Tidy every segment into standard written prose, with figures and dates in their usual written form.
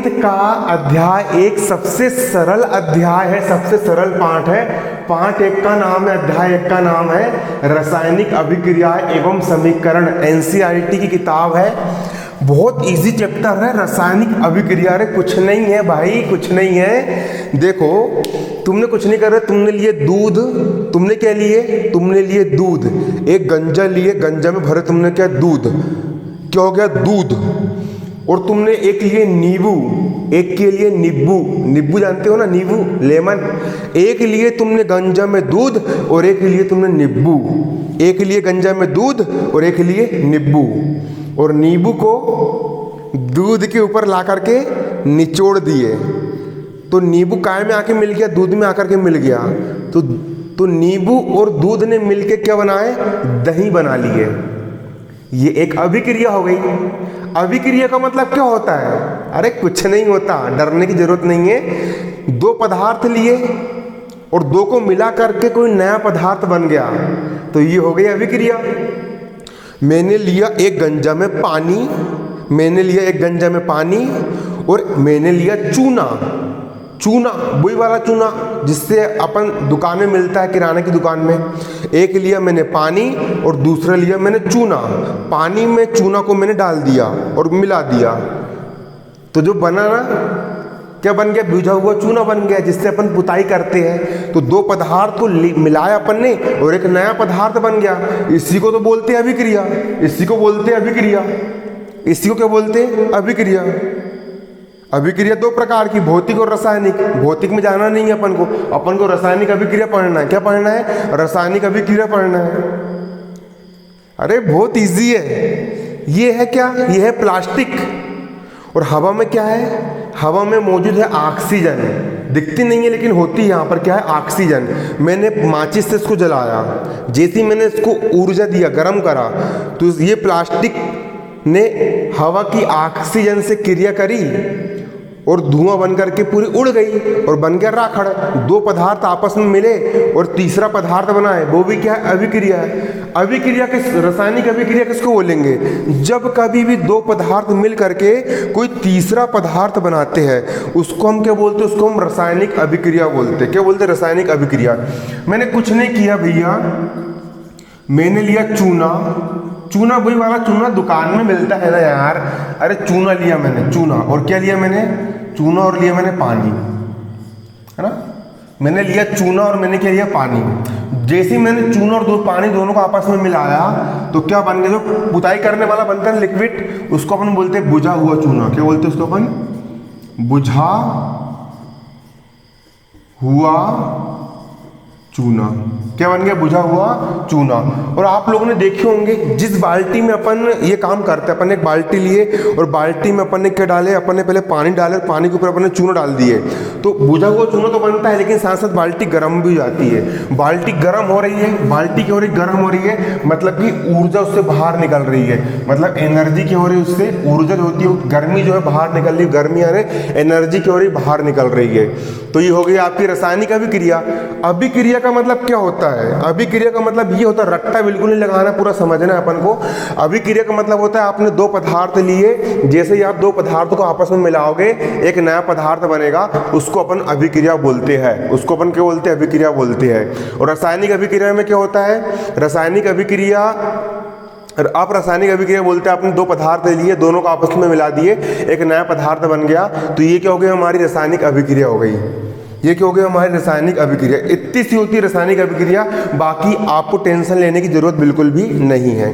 गणित का अध्याय एक सबसे सरल अध्याय है, सबसे सरल पाठ है। पाठ 1 का नाम है, अध्याय 1 का नाम है रासायनिक अभिक्रिया एवं समीकरण। एनसीईआरटी की किताब है, बहुत इजी चैप्टर है रासायनिक अभिक्रिया। अरे कुछ नहीं है भाई, कुछ नहीं है। देखो तुमने कुछ नहीं कर रहे, तुमने लिए दूध। तुमने क्या लिए? तुमने लिए दूध। एक गंजा लिए, गंजा में भरे तुमने क्या? दूध। क्या हो गया? दूध। और तुमने एक लिए नींबू, एक के लिए नींबू। नींबू जानते हो ना, नींबू, लेमन। एक लिए तुमने गंजा में दूध और एक लिए तुमने नींबू। एक लिए गंजा में दूध और एक लिए नींबू। और नींबू को दूध के ऊपर ला करके निचोड़ दिए, तो नींबू काय में आके मिल गया? दूध में आकर के मिल गया। तो नींबू और दूध ने मिलके क्या बनाए? दही बना लिए। ये एक अभिक्रिया हो गई। अभिक्रिया का मतलब क्या होता है? अरे कुछ नहीं होता, डरने की जरूरत नहीं है। दो पदार्थ लिए और दो को मिला करके कोई नया पदार्थ बन गया, तो ये हो गई अभिक्रिया। मैंने लिया एक गंजा में पानी, मैंने लिया एक गंजा में पानी और मैंने लिया चूना। चूना, वही वाला चूना जिससे अपन दुकान में मिलता है, किराने की दुकान में। एक लिया मैंने पानी और दूसरा लिया मैंने चूना। पानी में चूना को मैंने डाल दिया और मिला दिया, तो जो बना ना, क्या बन गया? भुजा हुआ चूना बन गया, जिससे अपन पुताई करते हैं। तो दो पदार्थ को मिलाया अपन ने और एक नया पदार्थ बन गया। इसी को तो बोलते हैं अभिक्रिया। इसी को बोलते हैं अभिक्रिया। इसी को क्या बोलते हैं? अभिक्रिया। अभिक्रिया दो प्रकार की, भौतिक और रासायनिक। भौतिक में जाना नहीं है अपन को रासायनिक अभिक्रिया पढ़ना है। क्या पढ़ना है? रासायनिक अभिक्रिया पढ़ना है। अरे बहुत इजी है। ये है क्या? ये है प्लास्टिक। और हवा में क्या है? हवा में मौजूद है ऑक्सीजन। दिखती नहीं है लेकिन होती है यहाँ पर। क्या है? ऑक्सीजन। मैंने माचिस से इसको जलाया, जैसे ही मैंने इसको ऊर्जा दिया, गर्म करा, तो ये प्लास्टिक ने हवा की ऑक्सीजन से क्रिया करी और धुआं बन करके पूरी उड़ गई और बन गया राखड़। दो पदार्थ आपस में मिले और तीसरा पदार्थ बनाए, वो भी क्या है? अभिक्रिया है। अभिक्रिया किस, रासायनिक अभिक्रिया किसको बोलेंगे? जब कभी भी दो पदार्थ मिल करके कोई तीसरा पदार्थ बनाते हैं, उसको हम क्या बोलते हैं? उसको हम रासायनिक अभिक्रिया बोलते हैं। क्या बोलते हैं? रासायनिक अभिक्रिया। मैंने कुछ नहीं किया भैया, मैंने लिया चूना। चूना, वही वाला चूना दुकान में मिलता है ना यार। अरे चूना लिया मैंने, चूना। और क्या लिया मैंने? चूना और लिया मैंने पानी, है ना। मैंने लिया चूना और मैंने क्या लिया? पानी। जैसे ही मैंने चूना और पानी दोनों को आपस में मिलाया, तो क्या बन गया? जो पुताई करने वाला बनता है लिक्विड, उसको अपन बोलते हैं बुझा हुआ चूना। क्या बोलते हैं उसको अपन? बुझा हुआ चूना। क्या बन गया? बुझा हुआ चूना। और आप लोगों ने देखे होंगे, जिस बाल्टी में अपन ये काम करते हैं, अपन ने एक बाल्टी लिए और बाल्टी में अपन ने क्या डाले? अपन ने पहले पानी डाले और पानी के ऊपर अपन ने चूना डाल दिए, तो बुझा हुआ चूना तो बनता है, लेकिन साथ साथ बाल्टी गर्म भी हो जाती है। बाल्टी गर्म हो रही है, बाल्टी क्या हो रही? गर्म हो रही है, मतलब कि ऊर्जा उससे बाहर निकल रही है। मतलब एनर्जी क्या हो रही है? उससे ऊर्जा जो होती है, गर्मी जो है बाहर निकल रही है। गर्मी आ रही, एनर्जी क्या हो रही? बाहर निकल रही है। तो ये हो गई आपकी रासायनिक अभिक्रिया। अभिक्रिया का मतलब क्या होता है? अभिक्रिया का मतलब ये होता है, रट्टा बिल्कुल नहीं लगाना, पूरा समझना है अपन को। अभिक्रिया का मतलब होता है आपने दो पदार्थ लिए, जैसे ही आप दो पदार्थों को आपस में मिलाओगे एक नया पदार्थ बनेगा, उसको अपन अभिक्रिया बोलते हैं। उसको अपन क्या बोलते हैं? अभिक्रिया बोलते हैं। और रासायनिक अभिक्रिया में क्या होता है? रासायनिक अभिक्रिया, आप रासायनिक अभिक्रिया बोलते हैं, आपने दो पदार्थ लिए, दोनों को आपस में मिला दिए, एक नया पदार्थ बन गया, तो ये क्या हो गया? हमारी रासायनिक अभिक्रिया हो गई। ये क्या हो गया? हमारी रासायनिक अभिक्रिया। इतनी सी होती है रासायनिक अभिक्रिया, बाकी आपको टेंशन लेने की जरूरत बिल्कुल भी नहीं है।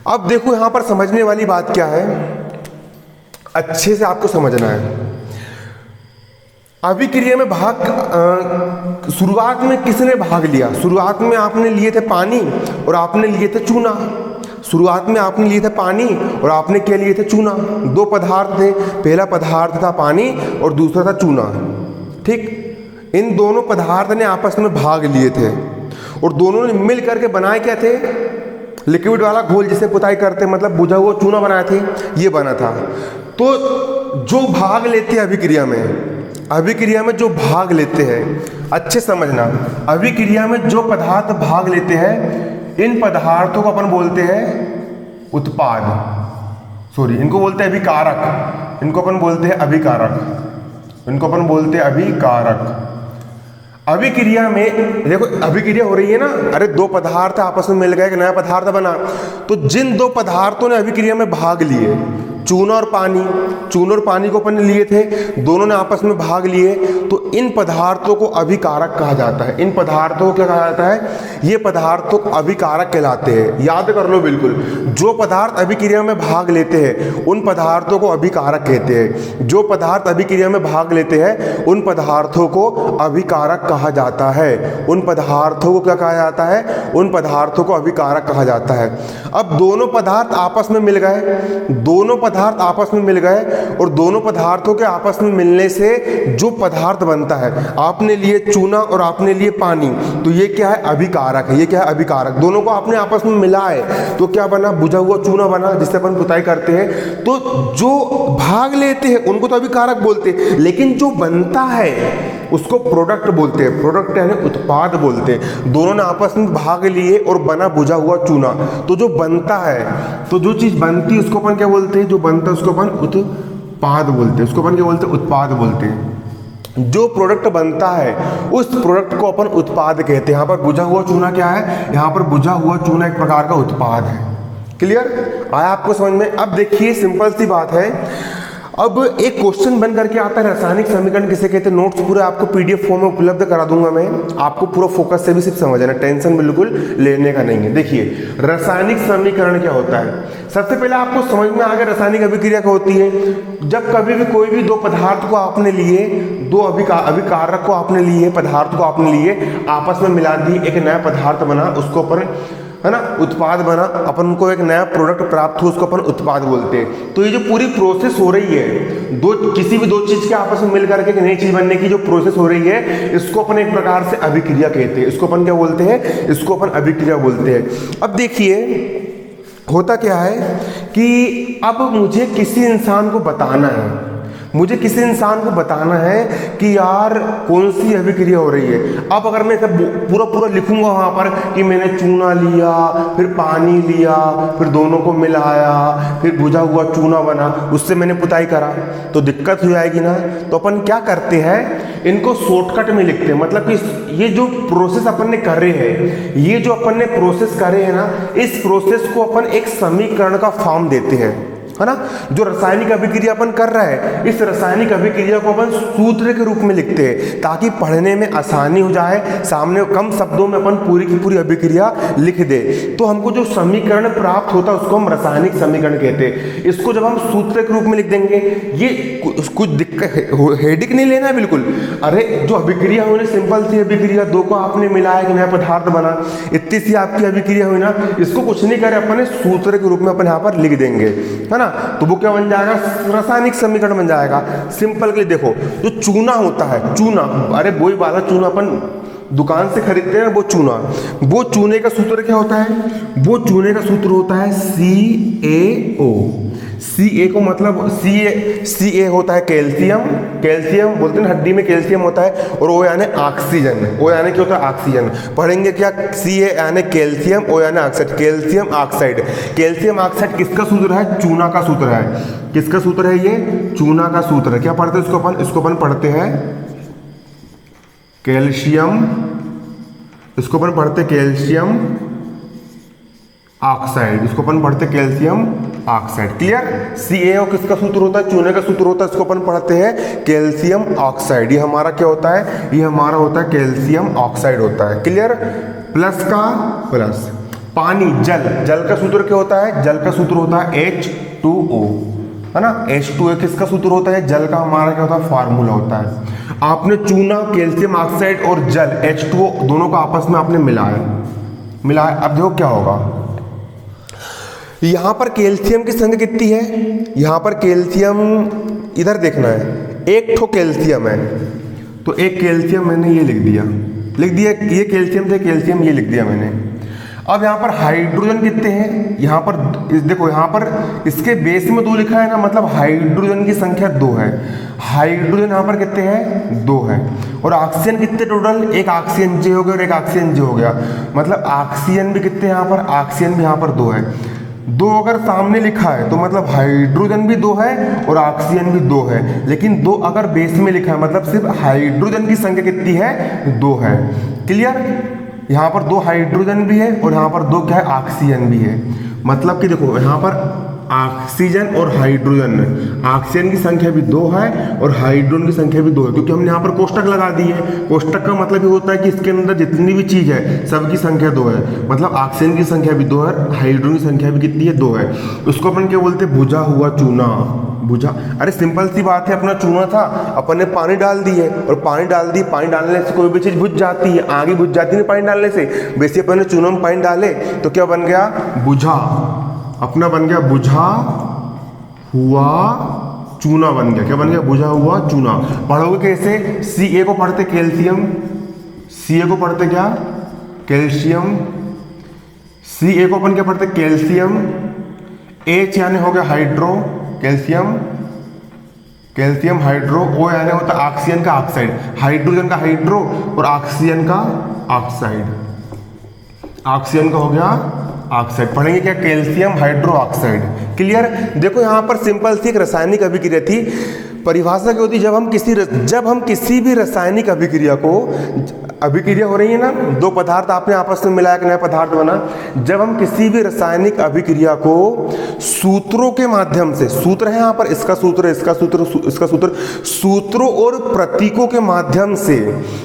अब देखो यहाँ पर समझने वाली बात क्या है, अच्छे से आपको समझना है। अभिक्रिया में भाग, शुरुआत में किसने भाग लिया? शुरुआत में आपने लिए थे पानी और आपने लिए थे चूना। शुरुआत में आपने लिए थे पानी और आपने क्या लिए थे? चूना। दो पदार्थ थे, पहला पदार्थ था पानी और दूसरा था चूना। ठीक, इन दोनों पदार्थ ने आपस में भाग लिए थे और दोनों ने मिल करके बनाए क्या थे? लिक्विड वाला घोल जिसे पुताई करते, मतलब बुझा हुआ चूना बनाए थे, ये बना था। तो जो भाग लेते हैं अभिक्रिया में जो भाग लेते हैं, अच्छे समझना, अभिक्रिया में जो पदार्थ भाग लेते हैं, इन पदार्थों को अपन बोलते हैं उत्पाद, इनको बोलते हैं अभिकारक। इनको अपन बोलते हैं अभिकारक, इनको अपन बोलते हैं अभिकारक। अभिक्रिया में देखो, अभिक्रिया हो रही है ना, अरे दो पदार्थ आपस में मिल गए, एक नया पदार्थ बना। तो जिन दो पदार्थों ने अभिक्रिया में भाग लिए, चूना और पानी, चूना और पानी को अपन ने लिए थे, दोनों ने आपस में भाग लिए, तो इन पदार्थों को अभिकारक कहा जाता है। इन पदार्थों को क्या कहा जाता है? ये पदार्थों अभिकारक कहलाते हैं। याद कर लो बिल्कुल, जो पदार्थ अभिक्रिया में भाग लेते हैं उन पदार्थों को अभिकारक कहते हैं। जो पदार्थ अभिक्रिया में भाग लेते हैं उन पदार्थों को अभिकारक कहा जाता है। उन पदार्थों को क्या कहा जाता है? उन पदार्थों को अभिकारक कहा जाता है। अब दोनों पदार्थ आपस में मिल गए, दोनों पदार्थ आपस में मिल गए, और दोनों पदार्थों के आपस में मिलने से जो पदार्थ बनता है, आपने लिए चूना और आपने लिए पानी, तो ये क्या है? अभिकारक है। ये क्या है? अभिकारक। दोनों को आपने आपस में मिलाए तो क्या बना? बुझा हुआ चूना बना, जिससे अपन पुताई करते हैं। तो जो भाग लेते हैं उनको तो अभिकारक बोलते हैं, लेकिन जो बनता है उसको प्रोडक्ट बोलते हैं। प्रोडक्ट यानी उत्पाद बोलते हैं। दोनों ने आपस में भाग लिए और बना बुझा हुआ चूना। तो जो बनता है, तो जो चीज बनती है उसको अपन क्या बोलते हैं? जो बनता है उसको अपन उत्पाद बोलते हैं। उसको अपन क्या बोलते हैं? उत्पाद बोलते हैं। जो प्रोडक्ट बनता है उस प्रोडक्ट को अपन उत्पाद कहते हैं। यहाँ पर बुझा हुआ चूना क्या है? यहाँ पर बुझा हुआ चूना एक प्रकार का उत्पाद है। क्लियर आया आपको समझ में? अब देखिए, सिंपल सी बात है। अब एक क्वेश्चन बन करके आता है, रासायनिक समीकरण किसे कहते हैं। नोट्स पूरे आपको पीडीएफ फॉर्म में उपलब्ध करा दूंगा मैं, आपको पूरा फोकस से भी सिर्फ समझना, टेंशन बिल्कुल लेने का नहीं है। देखिए, रासायनिक समीकरण क्या होता है। सबसे पहले आपको समझ में आ गया रासायनिक अभिक्रिया क्या होती है। जब कभी भी कोई भी दो पदार्थ को आपने लिए, दो अभिकारक को आपने लिए, पदार्थ को आपने लिए, आपस में मिला दी, एक नया पदार्थ बना, उसको अपन, है ना, उत्पाद बना, अपन को एक नया प्रोडक्ट प्राप्त हो, उसको अपन उत्पाद बोलते हैं। तो ये जो पूरी प्रोसेस हो रही है, किसी भी दो चीज के आपस में मिल करके एक नई चीज बनने की जो प्रोसेस हो रही है, इसको अपन एक प्रकार से अभिक्रिया कहते हैं। इसको अपन क्या बोलते हैं? इसको अपन अभिक्रिया बोलते हैं। अब देखिए, होता क्या है कि अब मुझे किसी इंसान को बताना है, मुझे किसी इंसान को बताना है कि यार कौन सी अभिक्रिया हो रही है। अब अगर मैं पूरा पूरा लिखूंगा वहाँ पर कि मैंने चूना लिया, फिर पानी लिया, फिर दोनों को मिलाया, फिर बुझा हुआ चूना बना, उससे मैंने पुताई करा, तो दिक्कत हो जाएगी ना। तो अपन क्या करते हैं, इनको शॉर्टकट में लिखते हैं। मतलब कि ये जो प्रोसेस अपन ने करे हैं, ये जो अपन ने प्रोसेस करे हैं ना, इस प्रोसेस को अपन एक समीकरण का फॉर्म देते हैं, है ना। जो रासायनिक अभिक्रिया अपन कर रहा है, इस रासायनिक अभिक्रिया को अपन सूत्र के रूप में लिखते हैं ताकि पढ़ने में आसानी हो जाए, सामने कम शब्दों में अपन पूरी की पूरी अभिक्रिया लिख दे। तो हमको जो समीकरण प्राप्त होता है उसको हम रासायनिक समीकरण कहते हैं। इसको जब हम सूत्र के रूप में लिख देंगे, ये कुछ दिक्कत हेडिक नहीं लेना है बिल्कुल। अरे जो अभिक्रिया हुई ना, सिंपल सी अभिक्रिया, दो को आपने मिलाया, एक नया पदार्थ बना, इतनी सी आपकी अभिक्रिया हुई ना, इसको कुछ नहीं करे, अपने सूत्र के रूप में अपन यहाँ पर लिख देंगे, है ना। तो वो क्या बन जाएगा? रासायनिक समीकरण बन जाएगा। सिंपल के लिए देखो, जो चूना होता है, चूना, अरे वही वाला चूना अपन दुकान से खरीदते हैं, वो चूना, वो चूने का सूत्र क्या होता है? वो चूने का सूत्र होता है CaO। Ca को मतलब Ca होता है कैल्शियम, कैल्शियम बोलते हैं हड्डी में कैल्शियम होता है, और O यानी ऑक्सीजन, O यानी क्या होता है? ऑक्सीजन। पढ़ेंगे क्या? Ca यानी कैल्शियम, O यानी oxide, calcium oxide. Calcium oxide किसका सूत्र है? चूना का सूत्र है। किसका सूत्र है ये? चूना का सूत्र है। क्या पढ़ते हैं इसको अपन पढ़ते हैं कैल्शियम, इसको अपन पढ़ते कैल्शियम ऑक्साइड, इसको अपन पढ़ते कैल्शियम ऑक्साइड। क्लियर? CaO किसका सूत्र होता है? चूने का सूत्र होता है, इसको अपन पढ़ते हैं कैल्शियम ऑक्साइड। ये हमारा क्या होता है? ये हमारा होता है कैल्शियम ऑक्साइड होता है। क्लियर? प्लस का प्लस, पानी, जल का सूत्र क्या होता है? जल का सूत्र होता है H2O, है ना। H2O किसका सूत्र होता है? जल का हमारा क्या होता है? फार्मूला होता है। आपने चूना, कैल्शियम ऑक्साइड और जल H2O दोनों को आपस में आपने मिलाया। अब देखो क्या होगा, यहां पर कैल्शियम की संख्या कितनी है? यहां पर कैल्शियम, इधर देखना है, एक ठो कैल्शियम है, तो एक कैल्शियम मैंने ये लिख दिया, ये कैल्शियम थे, कैल्शियम ये लिख दिया मैंने। अब यहाँ पर हाइड्रोजन कितने हैं? यहाँ पर देखो, यहाँ पर इसके बेस में 2 लिखा है ना, मतलब हाइड्रोजन की संख्या 2 है। हाइड्रोजन यहाँ पर कितने हैं? 2 है। और ऑक्सीजन कितने टोटल? एक ऑक्सीजन J हो गया और एक ऑक्सीजन J हो गया, मतलब ऑक्सीजन भी कितने यहाँ पर? ऑक्सीजन भी यहाँ पर 2 है। दो अगर सामने लिखा है तो मतलब हाइड्रोजन भी दो है और ऑक्सीजन भी दो है, लेकिन दो अगर बेस में लिखा है मतलब सिर्फ हाइड्रोजन की संख्या कितनी है, दो है। क्लियर? यहाँ पर दो हाइड्रोजन भी है और यहाँ पर दो क्या है, ऑक्सीजन भी है। मतलब कि देखो यहाँ पर ऑक्सीजन और हाइड्रोजन, ऑक्सीजन की संख्या भी दो है और हाइड्रोजन की संख्या भी दो है, क्योंकि हमने यहाँ पर कोष्टक लगा दी है। कोष्टक का मतलब ये होता है कि इसके अंदर जितनी भी चीज है सबकी संख्या दो है, मतलब ऑक्सीजन की संख्या भी दो है, हाइड्रोजन की संख्या भी कितनी है, दो है। उसको अपन क्या बोलते हैं, बुझा हुआ चूना। बुझा, अरे सिंपल सी बात है, अपना चूना था, अपन ने पानी डाल दी है और पानी डाल दी, पानी डालने से कोई भी चीज बुझ जाती है, आगे बुझ जाती है पानी डालने से। वैसे अपन ने चूना में पानी डाले तो क्या बन गया, बुझा, अपना बन गया बुझा हुआ चूना बन गया। क्या बन गया, बुझा हुआ चूना। पढ़ोगे कैसे, Ca को पढ़ते कैल्शियम, Ca को पढ़ते क्या, कैल्शियम, Ca को अपन क्या पढ़ते कैल्शियम, H यानी हो गया hydro, calcium, calcium hydro, O यानी होता है ऑक्सीजन का ऑक्साइड, हाइड्रोजन का हाइड्रो और ऑक्सीजन का ऑक्साइड, ऑक्सीजन का हो गया ऑक्साइड। पढ़ेंगे क्या, कैल्शियम हाइड्रो ऑक्साइड। क्लियर? देखो यहाँ पर सिंपल सी एक रासायनिक अभिक्रिया थी। परिभाषा क्या होती है, जब हम किसी भी रासायनिक अभिक्रिया हो रही है ना, दो पदार्थ आपने आपस में मिलाया, एक नया पदार्थ बना। जब हम किसी भी रासायनिक अभिक्रिया को सूत्रों के माध्यम से, सूत्र है यहाँ पर, इसका सूत्र, इसका सूत्र, इसका सूत्र, सूत्रों और प्रतीकों के माध्यम से,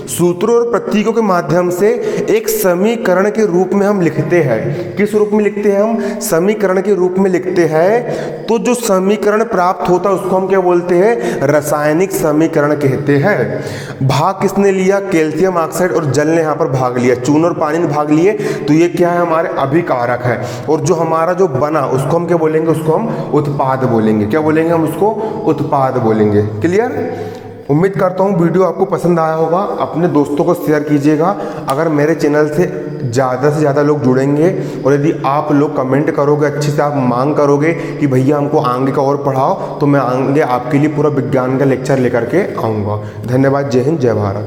सूत्रों और प्रतीकों के माध्यम से एक समीकरण के रूप में हम लिखते हैं। किस रूप में लिखते हैं हम, समीकरण के रूप में लिखते हैं। तो जो समीकरण प्राप्त होता है उसको हम क्या बोलते हैं, रासायनिक समीकरण कहते हैं। भाग किसने लिया, कैल्शियम ऑक्साइड और जल ने यहाँ पर भाग लिया, चूना और पानी ने भाग लिए। तो ये क्या है, हमारे अभिकारक है। और जो हमारा जो बना उसको हम क्या बोलेंगे, उसको हम उत्पाद बोलेंगे। क्या बोलेंगे हम उसको, उत्पाद बोलेंगे। क्लियर? उम्मीद करता हूँ वीडियो आपको पसंद आया होगा। अपने दोस्तों को शेयर कीजिएगा। अगर मेरे चैनल से ज़्यादा लोग जुड़ेंगे और यदि आप लोग कमेंट करोगे, अच्छे से आप मांग करोगे कि भैया हमको आगे का और पढ़ाओ, तो मैं आगे आपके लिए पूरा विज्ञान का लेक्चर लेकर के आऊँगा। धन्यवाद। जय हिंद, जय भारत।